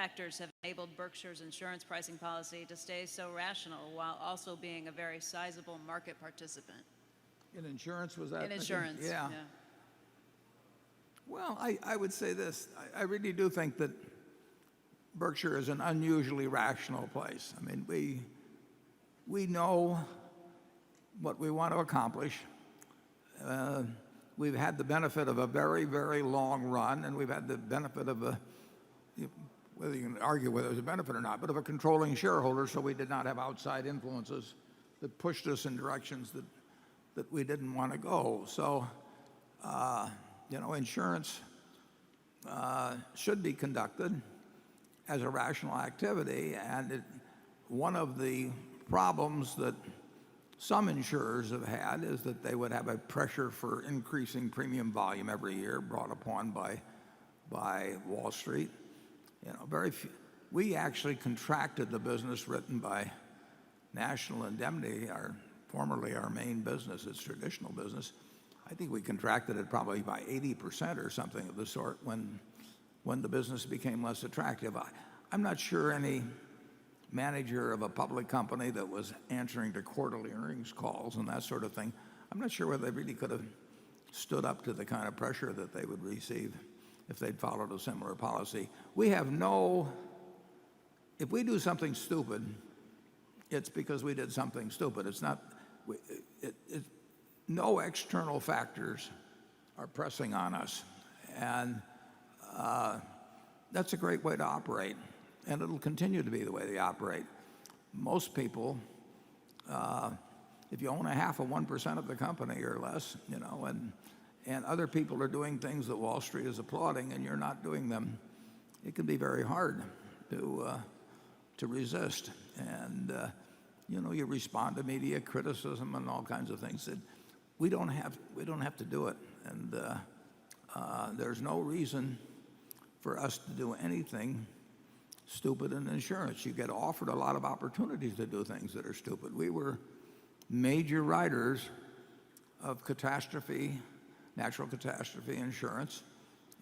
factors have enabled Berkshire's insurance pricing policy to stay so rational while also being a very sizable market participant? In insurance, was that? In insurance, Yeah. Well, I would say this. I really do think that Berkshire is an unusually rational place. I mean, we know what we want to accomplish. We've had the benefit of a very, very long run, and we've had the benefit of whether you can argue whether it was a benefit or not, but of a controlling shareholder, so we did not have outside influences that pushed us in directions that we didn't want to go. So, insurance should be conducted as a rational activity, and one of the problems that some insurers have had is that they would have a pressure for increasing premium volume every year brought upon by Wall Street. Very few. We actually contracted the business written by National Indemnity, formerly our main business, its traditional business. I think we contracted it probably by 80% or something of the sort when the business became less attractive. I'm not sure any manager of a public company that was answering to quarterly earnings calls and that sort of thing, I'm not sure whether they really could have stood up to the kind of pressure that they would receive if they'd followed a similar policy. If we do something stupid, it's because we did something stupid. It's not, no external factors are pressing on us. And that's a great way to operate. And it'll continue to be the way they operate. Most people, if you own a half of 1% of the company or less, and other people are doing things that Wall Street is applauding and you're not doing them, it can be very hard to resist. And you respond to media criticism and all kinds of things. We don't have to do it. And there's no reason for us to do anything stupid in insurance. You get offered a lot of opportunities to do things that are stupid. We were major writers of natural catastrophe insurance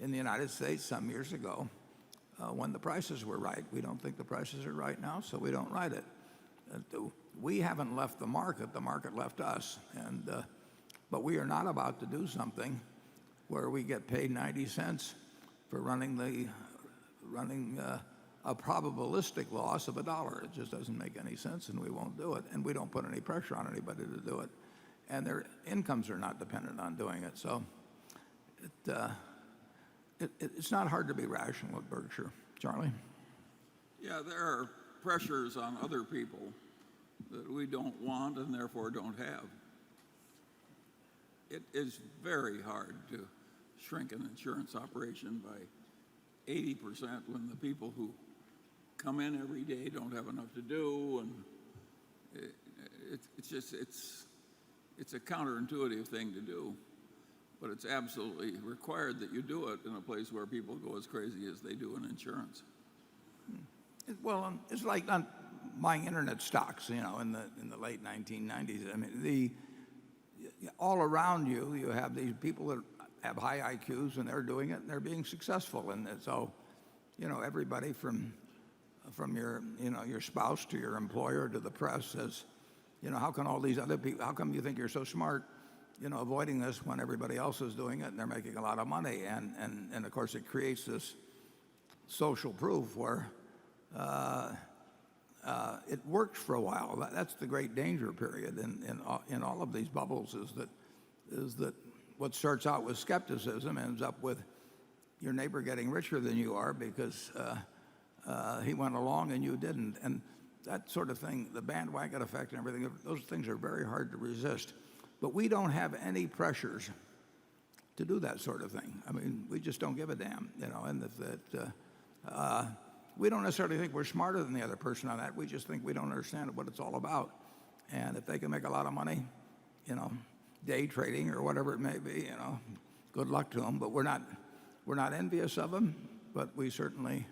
in the United States some years ago when the prices were right. We don't think the prices are right now, so we don't write it. We haven't left the market left us. But we are not about to do something where we get paid 90 cents for running a probabilistic loss of $1. It just doesn't make any sense, and we won't do it. And we don't put any pressure on anybody to do it. And their incomes are not dependent on doing it. So it's not hard to be rational at Berkshire. Charlie? Yeah, there are pressures on other people that we don't want and therefore don't have. It is very hard to shrink an insurance operation by 80% when the people who come in every day don't have enough to do, and it's a counterintuitive thing to do, but it's absolutely required that you do it in a place where people go as crazy as they do in insurance. Well, it's like buying internet stocks, in the late 1990s. I mean, all around you have these people that have high IQs, and they're doing it, and they're being successful. And so, everybody from your spouse to your employer to the press says, how can all these other people, how come you think you're so smart, avoiding this when everybody else is doing it and they're making a lot of money? And of course, it creates this social proof where it worked for a while. That's the great danger period in all of these bubbles, is that what starts out with skepticism ends up with your neighbor getting richer than you are because he went along and you didn't. And that sort of thing, the bandwagon effect and everything, those things are very hard to resist. But we don't have any pressures to do that sort of thing. I mean, we just don't give a damn, and we don't necessarily think we're smarter than the other person on that. We just think we don't understand what it's all about. And if they can make a lot of money, day trading or whatever it may be, good luck to them. But we're not envious of them, but we certainly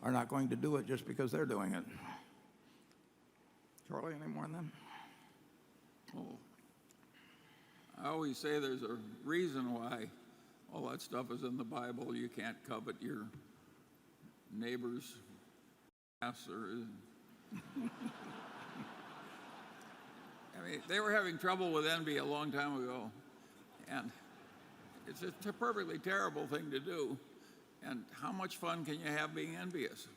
are not going to do it just because they're doing it. Charlie, any more on them? Oh, I always say there's a reason why all that stuff is in the Bible. You can't covet your neighbor's Or, I mean, they were having trouble with envy a long time ago, and it's a perfectly terrible thing to do. And how much fun can you have being envious?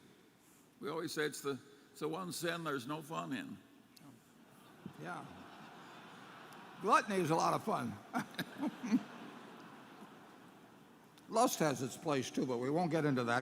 We always say it's the one sin there's no fun in. Yeah. Gluttony is a lot of fun. Lust has its place too, but we won't get into that.